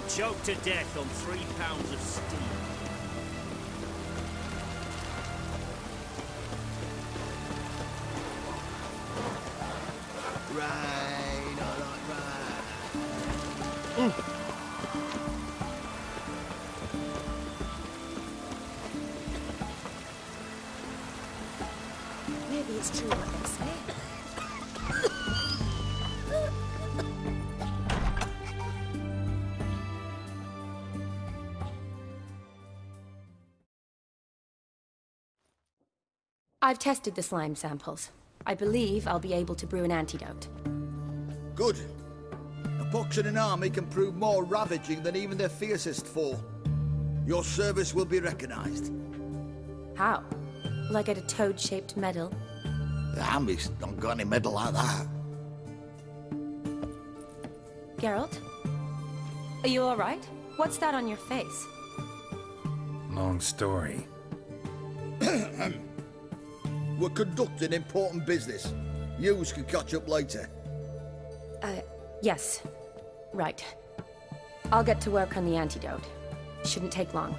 Choked to death on 3 pounds of steel. Rain, I like rain. Maybe it's true what they say. I've tested the slime samples. I believe I'll be able to brew an antidote. Good. A pox in an army can prove more ravaging than even their fiercest foe. Your service will be recognized. How? Will I get a toad-shaped medal? The army's not got any medal like that. Geralt? Are you alright? What's that on your face? Long story. We're conducting important business. Yous can catch up later. Yes. Right. I'll get to work on the antidote. Shouldn't take long.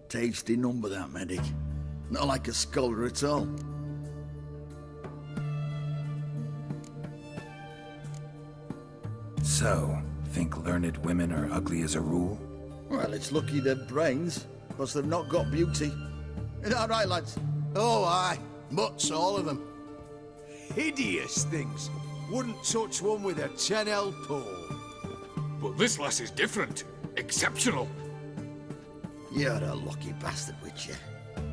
Tasty number, that medic. Not like a scholar at all. So, think learned women are ugly as a rule? Well, it's lucky they've brains, because they've not got beauty. Is that right, lads? Oh, aye. Mutts, all of them. Hideous things. Wouldn't touch one with a 10L pole. But this lass is different. Exceptional. You're a lucky bastard, Witcher.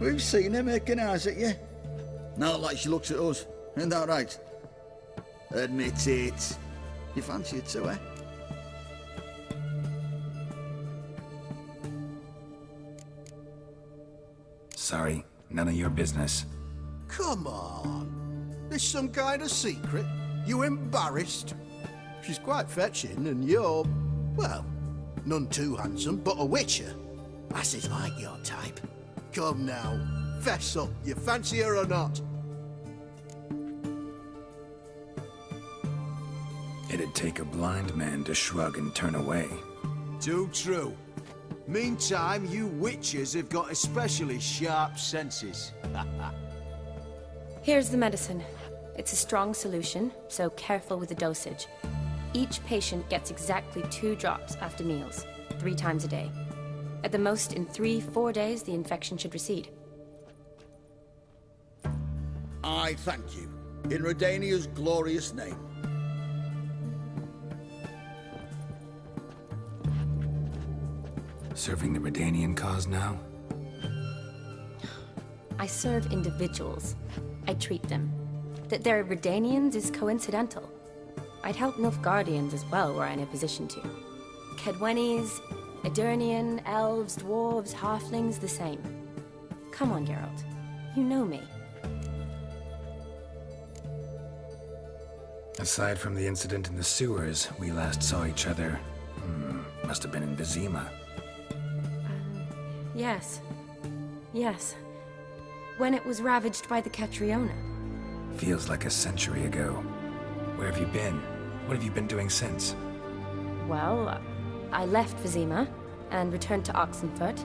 We've seen her making eyes at you. Not like she looks at us. Isn't that right? Admit it. You fancy it too, eh? Sorry, none of your business. Come on. There's some kind of secret. You embarrassed? She's quite fetching, and you're, well, none too handsome, but a witcher. Lasses like your type. Come now, fess up. You fancy her or not? It'd take a blind man to shrug and turn away. Too true. Meantime, you witches have got especially sharp senses. Here's the medicine. It's a strong solution, so careful with the dosage. Each patient gets exactly 2 drops after meals, 3 times a day. At the most, in 3-4 days, the infection should recede. I thank you. In Redania's glorious name. Serving the Redanian cause now? I serve individuals. I treat them. That they're Redanians is coincidental. I'd help Nilfgaardians as well were I in a position to. Kedwenis, Edirnian, elves, dwarves, halflings, the same. Come on, Geralt. You know me. Aside from the incident in the sewers, we last saw each other. Must have been in Vizima. Yes. Yes. When it was ravaged by the Catriona. Feels like a century ago. Where have you been? What have you been doing since? Well, I left Vizima and returned to Oxenfurt,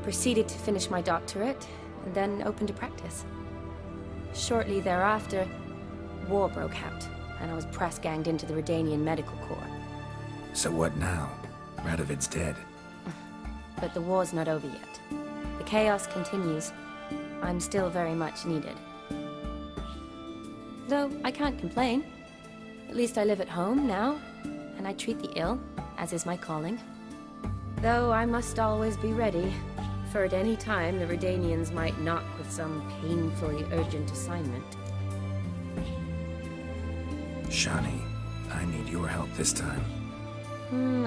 proceeded to finish my doctorate, and then opened a practice. Shortly thereafter, war broke out, and I was press-ganged into the Redanian Medical Corps. So what now? Radovid's dead. But the war's not over yet. The chaos continues. I'm still very much needed. Though I can't complain. At least I live at home now, and I treat the ill, as is my calling. Though I must always be ready, for at any time the Redanians might knock with some painfully urgent assignment. Shani, I need your help this time.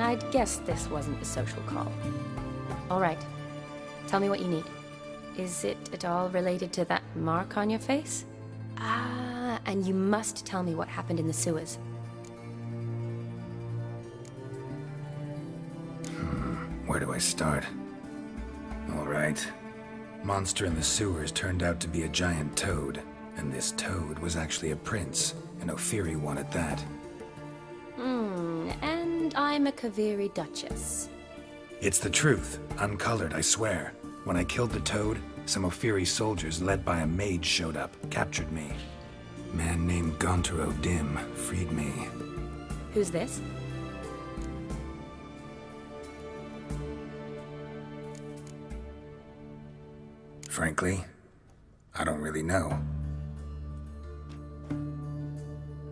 I'd guess this wasn't a social call. All right. Tell me what you need. Is it at all related to that mark on your face? Ah, and you must tell me what happened in the sewers. Where do I start? All right. Monster in the sewers turned out to be a giant toad. And this toad was actually a prince, an Ophiri one at that. And I'm a Kaviri duchess. It's the truth, uncolored, I swear. When I killed the toad, some Ophiri soldiers led by a mage showed up, captured me. Man named Gontaro Dim freed me. Who's this? Frankly, I don't really know.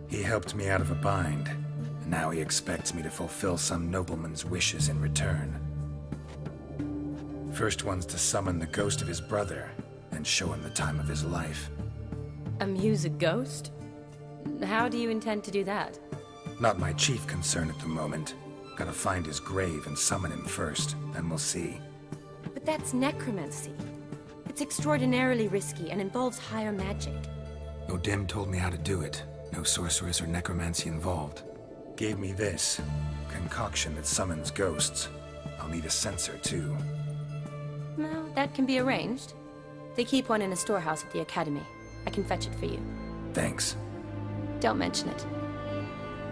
He helped me out of a bind, and now he expects me to fulfill some nobleman's wishes in return. First one's to summon the ghost of his brother, and show him the time of his life. Amuse a ghost? How do you intend to do that? Not my chief concern at the moment. Gotta find his grave and summon him first, then we'll see. But that's necromancy. It's extraordinarily risky and involves higher magic. Odim told me how to do it. No sorceress or necromancy involved. Gave me this concoction that summons ghosts. I'll need a censer too. Well, that can be arranged. They keep one in a storehouse at the academy. I can fetch it for you. Thanks. Don't mention it.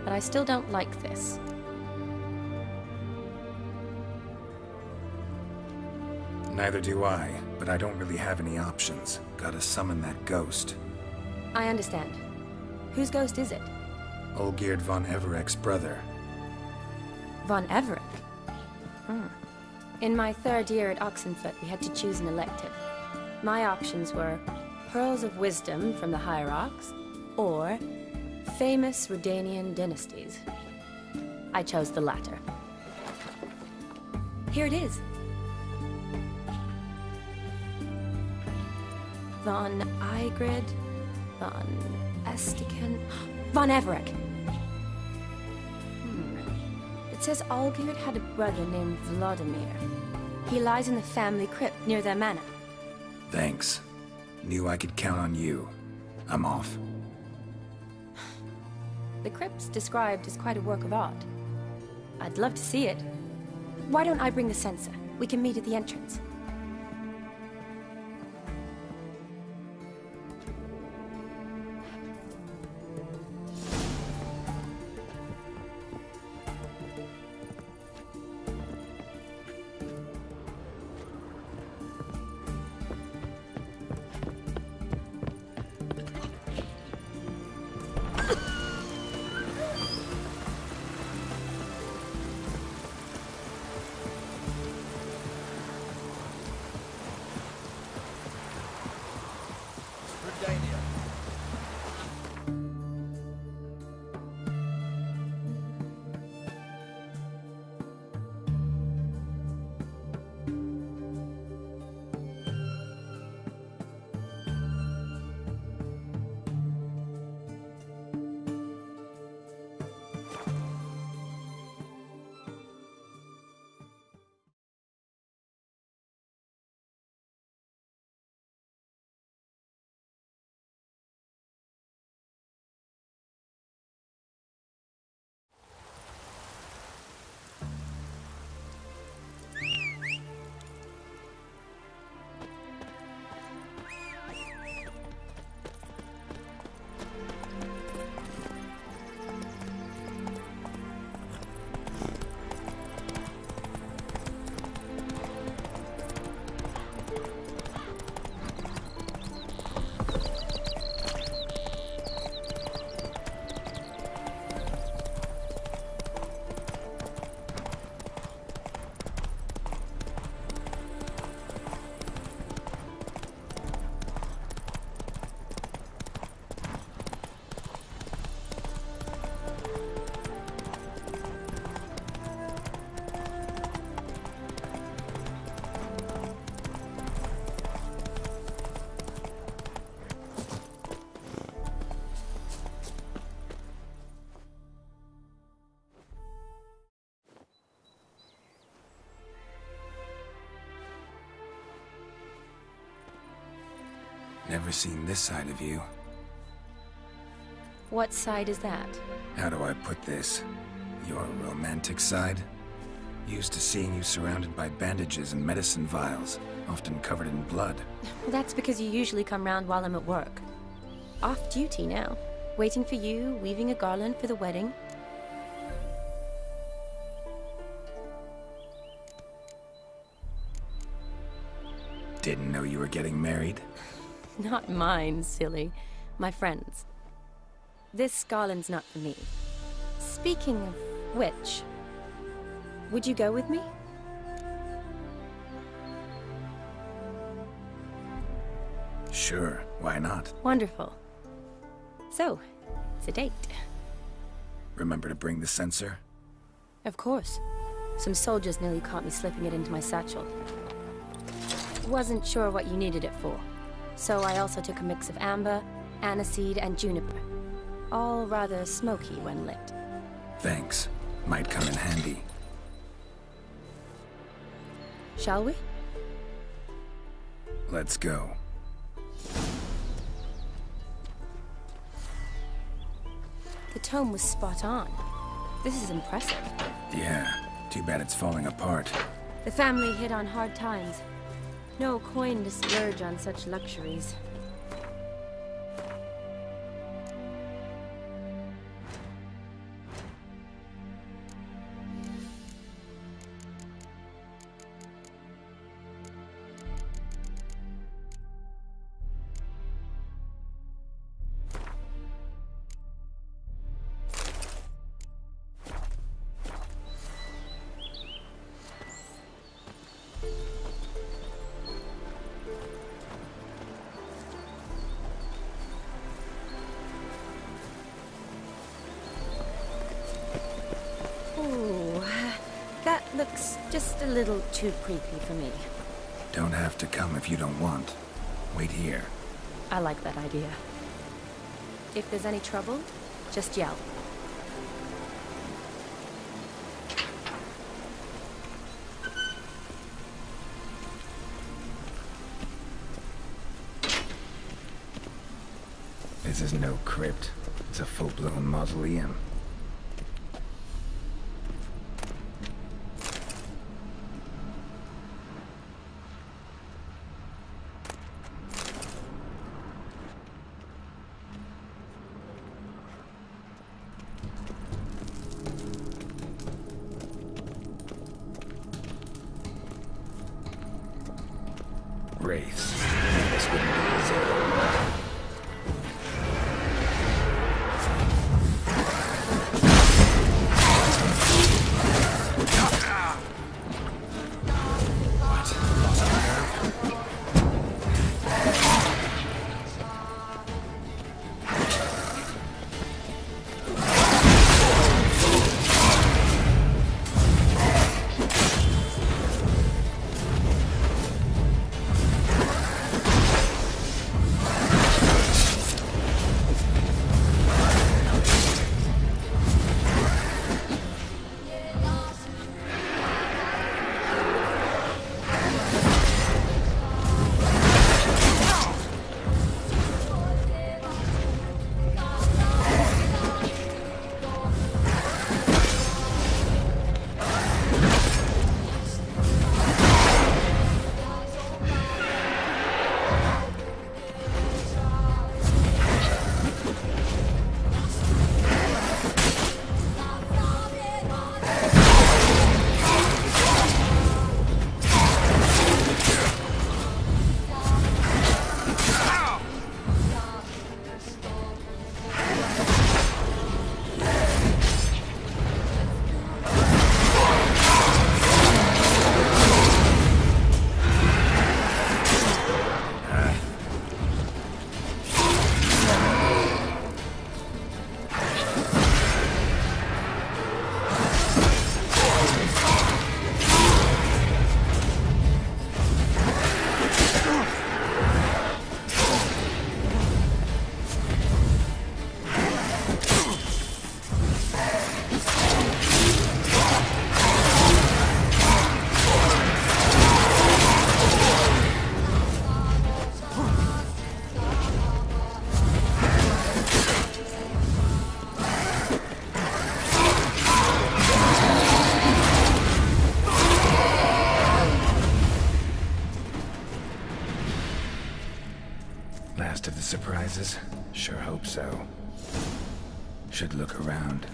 But I still don't like this. Neither do I, but I don't really have any options. Gotta summon that ghost. I understand. Whose ghost is it? Olgierd von Everec's brother. Von Everec? In my third year at Oxenfoot, we had to choose an elective. My options were Pearls of Wisdom from the Hierarchs, or famous Redanian dynasties. I chose the latter. Here it is. Von Igrid, Von Estiken, Von Everec. It says Olgierd had a brother named Vlodimir. He lies in the family crypt near their manor. Thanks. Knew I could count on you. I'm off. The crypt's described as quite a work of art. I'd love to see it. Why don't I bring the censer? We can meet at the entrance. Never seen this side of you. What side is that? How do I put this? Your romantic side? Used to seeing you surrounded by bandages and medicine vials, often covered in blood. That's because you usually come round while I'm at work. Off duty now. Waiting for you, weaving a garland for the wedding. Didn't know you were getting married? Not mine, silly. My friend's. This garland's not for me. Speaking of which, would you go with me? Sure, why not? Wonderful. So, it's a date. Remember to bring the censer? Of course. Some soldiers nearly caught me slipping it into my satchel. Wasn't sure what you needed it for, so I also took a mix of amber, aniseed, and juniper. All rather smoky when lit. Thanks. Might come in handy. Shall we? Let's go. The tome was spot on. This is impressive. Yeah, too bad it's falling apart. The family hit on hard times. No coin to splurge on such luxuries. Ooh, that looks just a little too creepy for me. Don't have to come if you don't want. Wait here. I like that idea. If there's any trouble, just yell. This is no crypt. It's a full-blown mausoleum. Wraiths. This wouldn't be easy. Last of the surprises. Sure hope so. Should look around.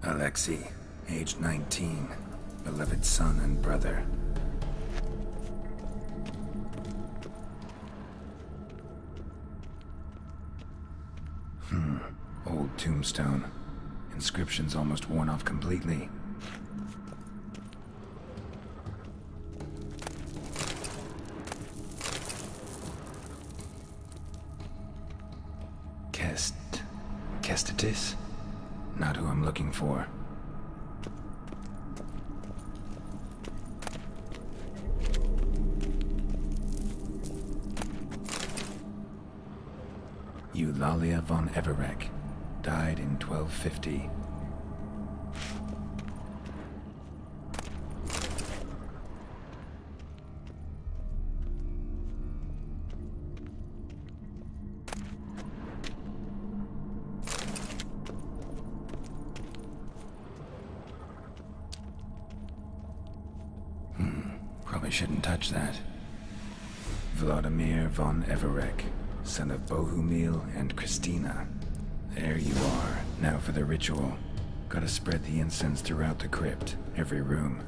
Alexei, age 19, beloved son and brother. Old tombstone. Inscription's almost worn off completely. Kestitis? Not who I'm looking for. Vlodimir Everec. Died in 1250. Probably shouldn't touch that. Vlodimir von Everec, son of Bohumil and Christina. There you are. Now for the ritual. Gotta spread the incense throughout the crypt, every room.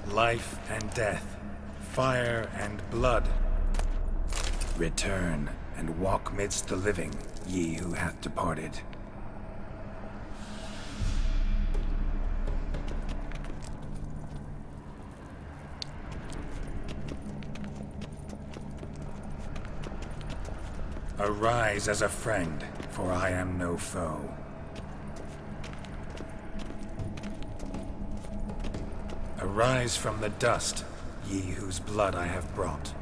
Life and death, fire and blood. Return and walk midst the living, ye who hath departed. Arise as a friend, for I am no foe. Arise from the dust, ye whose blood I have brought.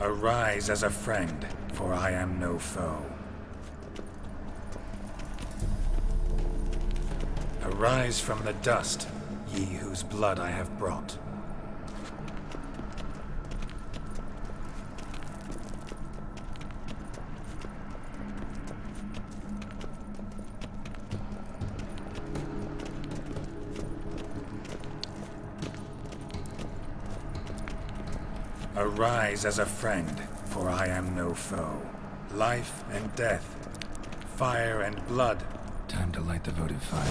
Arise as a friend, for I am no foe. Arise from the dust, ye whose blood I have brought. Arise as a friend, for I am no foe. Life and death, fire and blood. Time to light the votive fire.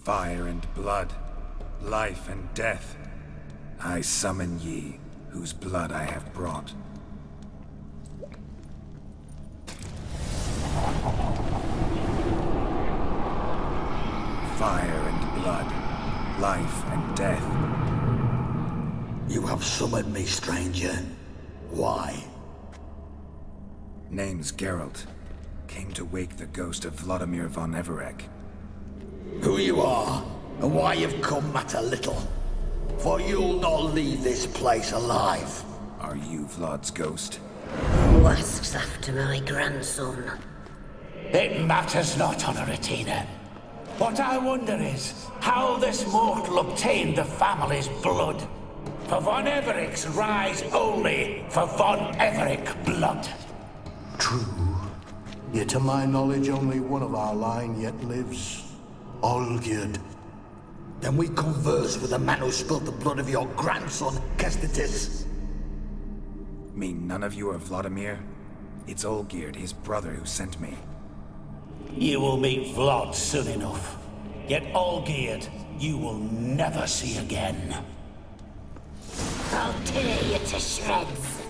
Fire and blood, life and death. I summon ye, whose blood I have brought. Fire and blood, life and death. You have summoned me, stranger. Why? Name's Geralt. Came to wake the ghost of Vlodimir von Everec. Who you are, and why you've come matter little. For you'll not leave this place alive. Are you Vlod's ghost? Who asks after my grandson? It matters not, Honoratina. What I wonder is how this mortal obtained the family's blood. For von Everec's rise only for von Everec blood. True. Yet to my knowledge, only one of our line yet lives. Olgierd. Then we converse with the man who spilled the blood of your grandson, Kestitis. Mean none of you are Vlodimir? It's Olgierd, his brother, who sent me. You will meet Vlod soon enough. Yet Olgierd, you will never see again. I'll tear you to shreds.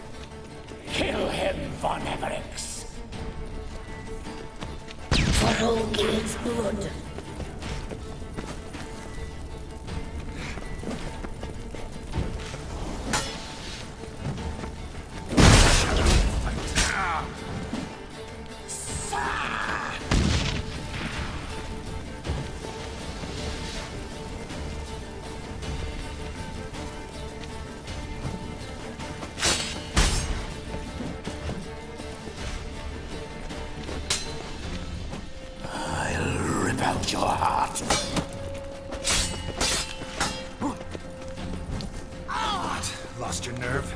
Kill him, von Everec. For Olgierd's blood. Lost your nerve?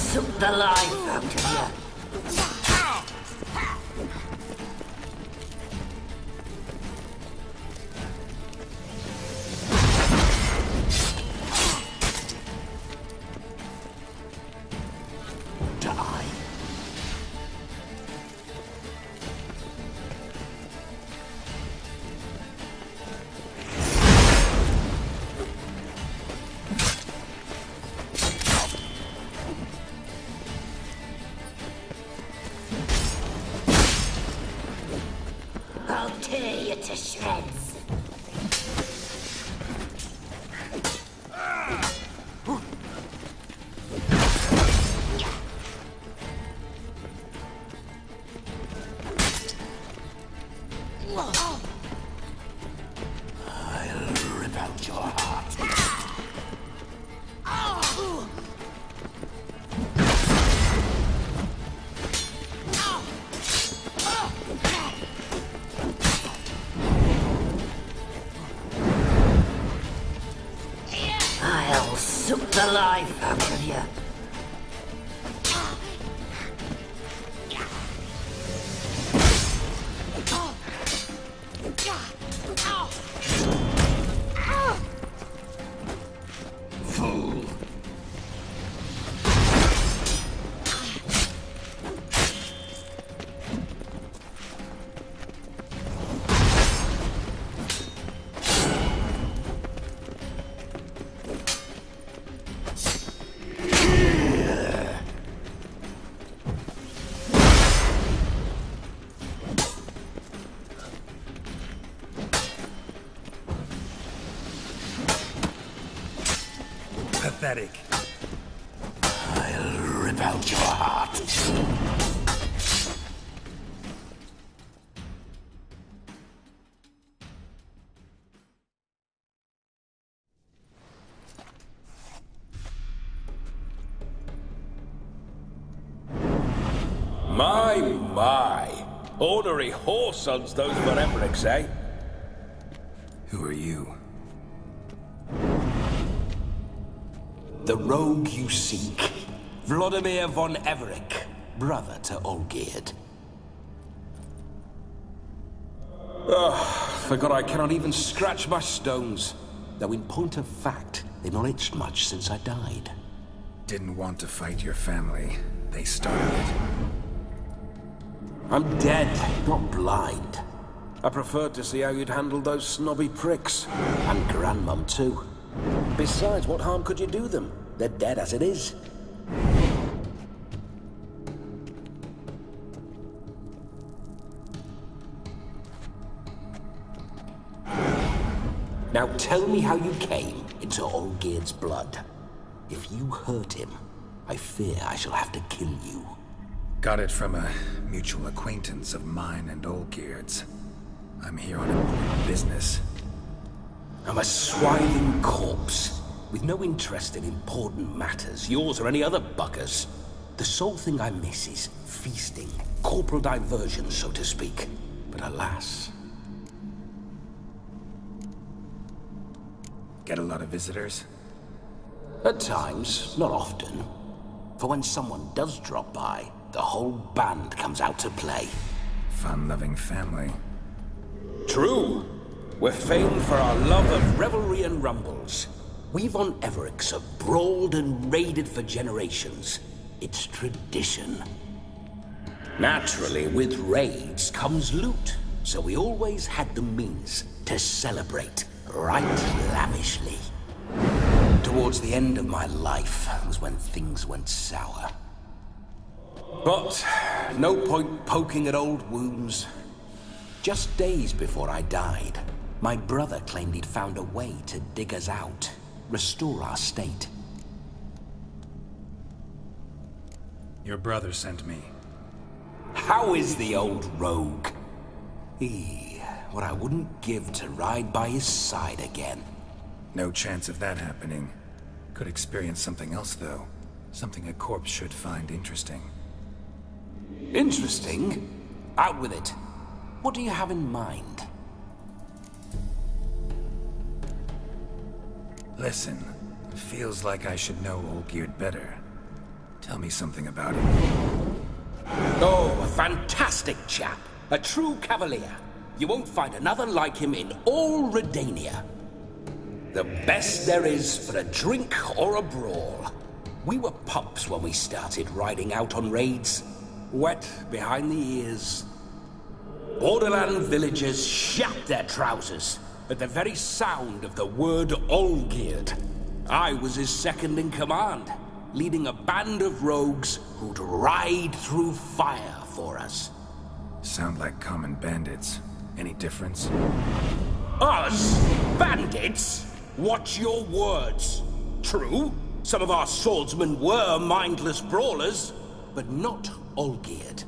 Suck the life out of you. I'll tear you to shreds. I'll rip out your heart. I'll suck the life out of you. Fool. Pathetic. I'll rip out your heart. My. Ornery whoresons those Everecs, eh? Who are you? The rogue you seek. Vlodimir von Everec, brother to Olgierd. Forgot I cannot even scratch my stones. Though in point of fact, they've not itched much since I died. Didn't want to fight your family. They started it. I'm dead, not blind. I preferred to see how you'd handle those snobby pricks. And Grandmum, too. Besides, what harm could you do them? They're dead as it is. Now tell me how you came into Olgierd's blood. If you hurt him, I fear I shall have to kill you. Got it from a mutual acquaintance of mine and Olgierd's. I'm here on important business. I'm a swiving corpse, with no interest in important matters, yours or any other buggers. The sole thing I miss is feasting, corporal diversion, so to speak. But alas... Get a lot of visitors? At times, not often. For when someone does drop by, the whole band comes out to play. Fun-loving family. True. We're famed for our love of revelry and rumbles. We von Everecs have brawled and raided for generations. It's tradition. Naturally, with raids comes loot, so we always had the means to celebrate right lavishly. Towards the end of my life was when things went sour. But no point poking at old wounds. Just days before I died, my brother claimed he'd found a way to dig us out, restore our state. Your brother sent me. How is the old rogue? What I wouldn't give to ride by his side again. No chance of that happening. Could experience something else, though. Something a corpse should find interesting. Interesting? Out with it. What do you have in mind? Listen, it feels like I should know Olgierd better. Tell me something about him. Oh, a fantastic chap. A true cavalier. You won't find another like him in all Redania. The best there is for a drink or a brawl. We were pups when we started riding out on raids. Wet behind the ears. Borderland villagers shat their trousers at the very sound of the word Olgierd. I was his second in command, leading a band of rogues who'd ride through fire for us. Sound like common bandits. Any difference? Us? Bandits? Watch your words. True, some of our swordsmen were mindless brawlers, but not Olgierd.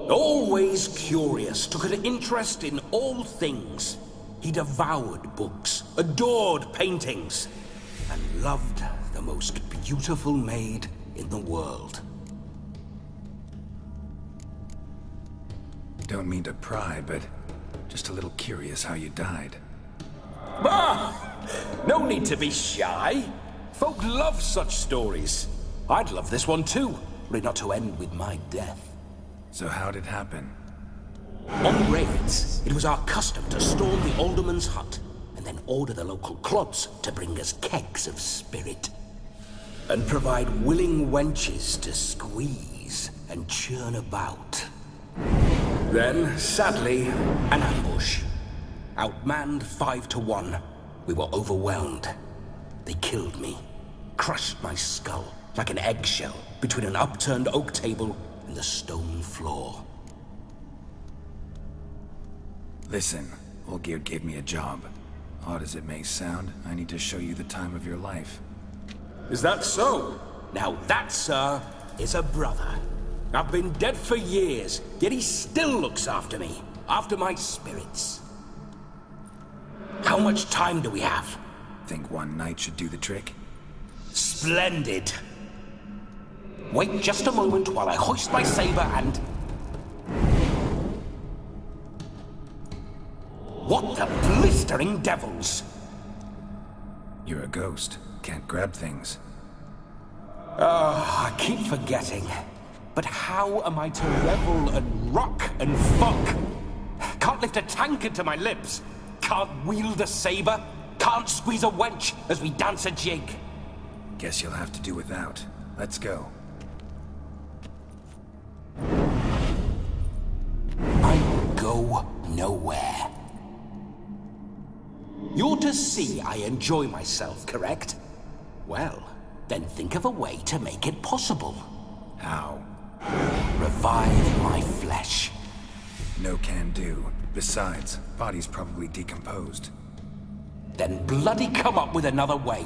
Always curious, took an interest in all things. He devoured books, adored paintings, and loved the most beautiful maid in the world. Don't mean to pry, but just a little curious how you died. No need to be shy. Folk love such stories. I'd love this one too, were it not to end with my death. So how'd it happen? On raids, it was our custom to storm the alderman's hut, and then order the local clubs to bring us kegs of spirit. And provide willing wenches to squeeze and churn about. Then, sadly, an ambush. Outmanned 5 to 1, we were overwhelmed. They killed me, crushed my skull like an eggshell between an upturned oak table and the stone floor. Listen, Olgierd gave me a job. Odd as it may sound, I need to show you the time of your life. Is that so? Now that, sir, is a brother. I've been dead for years, yet he still looks after me, after my spirits. How much time do we have? Think one night should do the trick? Splendid. Wait just a moment while I hoist my saber and... What the blistering devils? You're a ghost. Can't grab things. I keep forgetting. But how am I to revel and rock and fuck? Can't lift a tankard to my lips. Can't wield a saber. Can't squeeze a wench as we dance a jig. Guess you'll have to do without. Let's go. I will go nowhere. You're to see I enjoy myself, correct? Well, then think of a way to make it possible. How? Revive my flesh. No can do. Besides, body's probably decomposed. Then bloody come up with another way.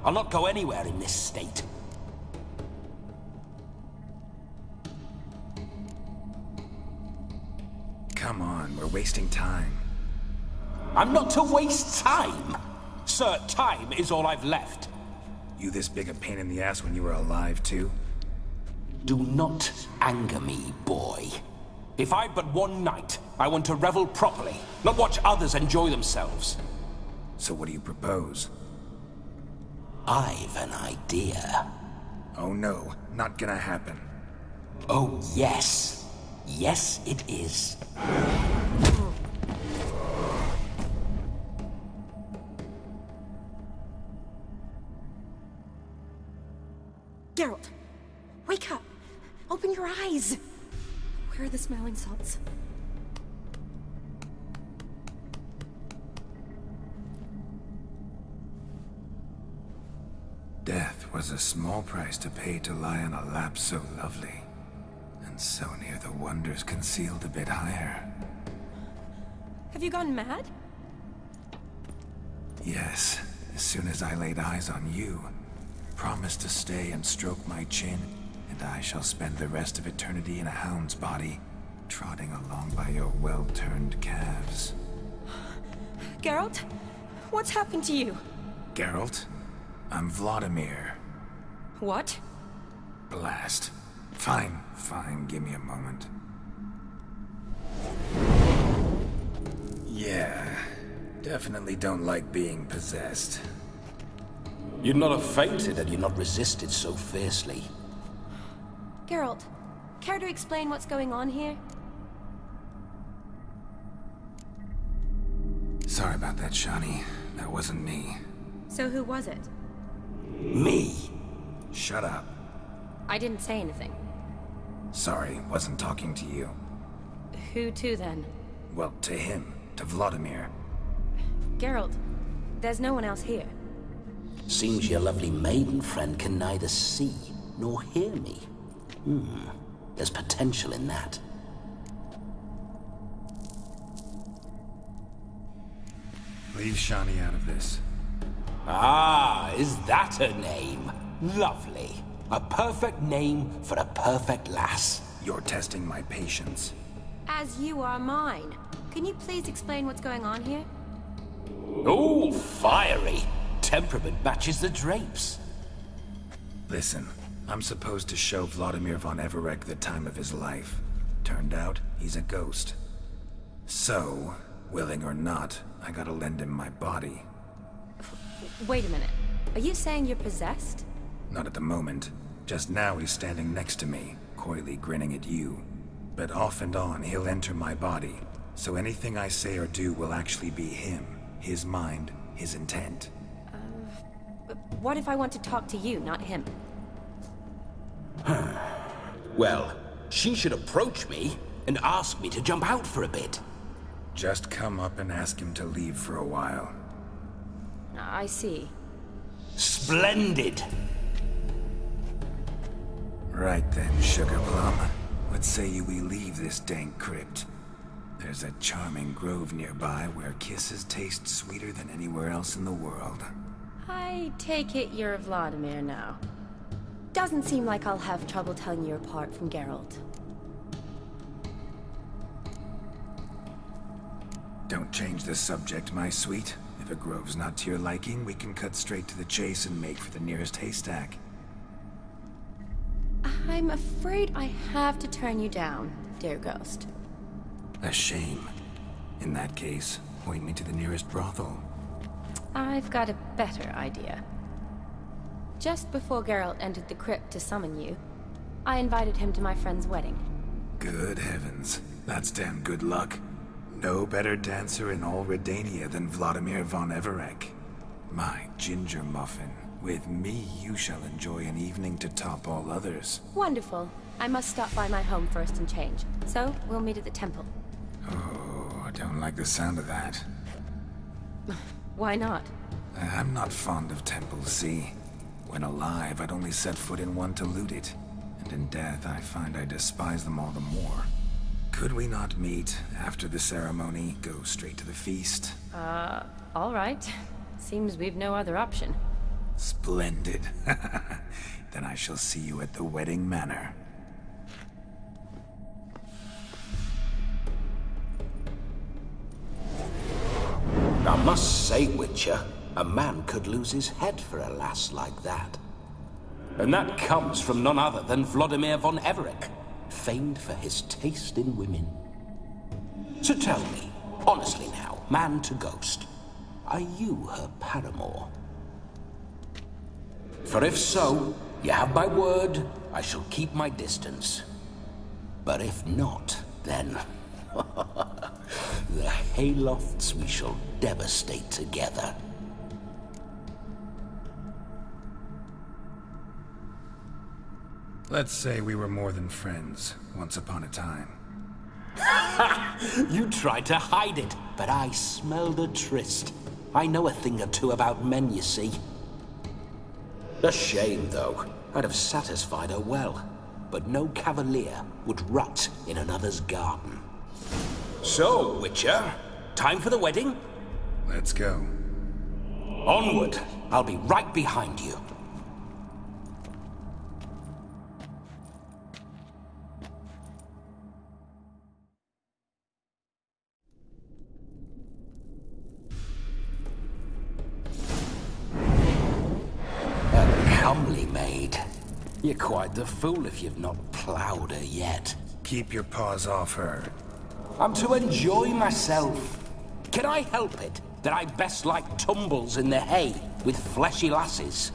I'll not go anywhere in this state. Come on, we're wasting time. I'm not to waste time. Sir, time is all I've left. You this big a pain in the ass when you were alive, too? Do not anger me, boy. If I've but one night, I want to revel properly, not watch others enjoy themselves. So what do you propose? I've an idea. Oh no, not gonna happen. Oh yes. Yes, it is. Geralt, wake up. Open your eyes. Where are the smelling salts? Death was a small price to pay to lie on a lap so lovely, and so near the wonders concealed a bit higher. Have you gone mad? Yes, as soon as I laid eyes on you, promised to stay and stroke my chin, and I shall spend the rest of eternity in a hound's body, trotting along by your well-turned calves. Geralt? What's happened to you? Geralt? I'm Vlodimir. What? Blast. Fine, give me a moment. Yeah, definitely don't like being possessed. You'd not have fainted had you not resisted so fiercely. Geralt, care to explain what's going on here? Sorry about that, Shani. That wasn't me. So who was it? Me. Shut up. I didn't say anything. Sorry, wasn't talking to you. Who to then? Well, to him. To Vlodimir. Geralt, there's no one else here. Seems your lovely maiden friend can neither see nor hear me. There's potential in that. Leave Shani out of this. Ah, is that her name? Lovely. A perfect name for a perfect lass. You're testing my patience. As you are mine. Can you please explain what's going on here? Oh, fiery. Temperament matches the drapes. Listen, I'm supposed to show Vlodimir Everec the time of his life. Turned out, he's a ghost. So, willing or not, I gotta lend him my body. Wait a minute. Are you saying you're possessed? Not at the moment. Just now he's standing next to me, coyly grinning at you. But off and on, he'll enter my body. So anything I say or do will actually be him. His mind, his intent. What if I want to talk to you, not him? Well, she should approach me and ask me to jump out for a bit. Just come up and ask him to leave for a while. I see. Splendid! Right then, Sugar Plum. What say you we leave this dank crypt? There's a charming grove nearby where kisses taste sweeter than anywhere else in the world. I take it you're Vlodimir now. Doesn't seem like I'll have trouble telling you apart from Geralt. Don't change the subject, my sweet. If a grove's not to your liking, we can cut straight to the chase and make for the nearest haystack. I'm afraid I have to turn you down, dear ghost. A shame. In that case, point me to the nearest brothel. I've got a better idea. Just before Geralt entered the crypt to summon you, I invited him to my friend's wedding. Good heavens. That's damn good luck. No better dancer in all Redania than Vlodimir Everec. My ginger muffin. With me, you shall enjoy an evening to top all others. Wonderful. I must stop by my home first and change. So, we'll meet at the temple. Oh, I don't like the sound of that. Why not? I'm not fond of temples, see? When alive, I'd only set foot in one to loot it. And in death, I find I despise them all the more. Could we not meet after the ceremony, go straight to the feast? All right. Seems we've no other option. Splendid. Then I shall see you at the wedding manor. I must say, Witcher, a man could lose his head for a lass like that. And that comes from none other than Vlodimir Everec, famed for his taste in women. So tell me, honestly now, man to ghost, are you her paramour? For if so, you have my word, I shall keep my distance. But if not, then... the haylofts we shall devastate together. Let's say we were more than friends, once upon a time. You tried to hide it, but I smelled a tryst. I know a thing or two about men, you see. A shame, though. I'd have satisfied her well. But no cavalier would rot in another's garden. So, Witcher, time for the wedding? Let's go. Onward. I'll be right behind you. You're quite the fool if you've not ploughed her yet. Keep your paws off her. I'm to enjoy myself. Can I help it that I best like tumbles in the hay with fleshy lasses?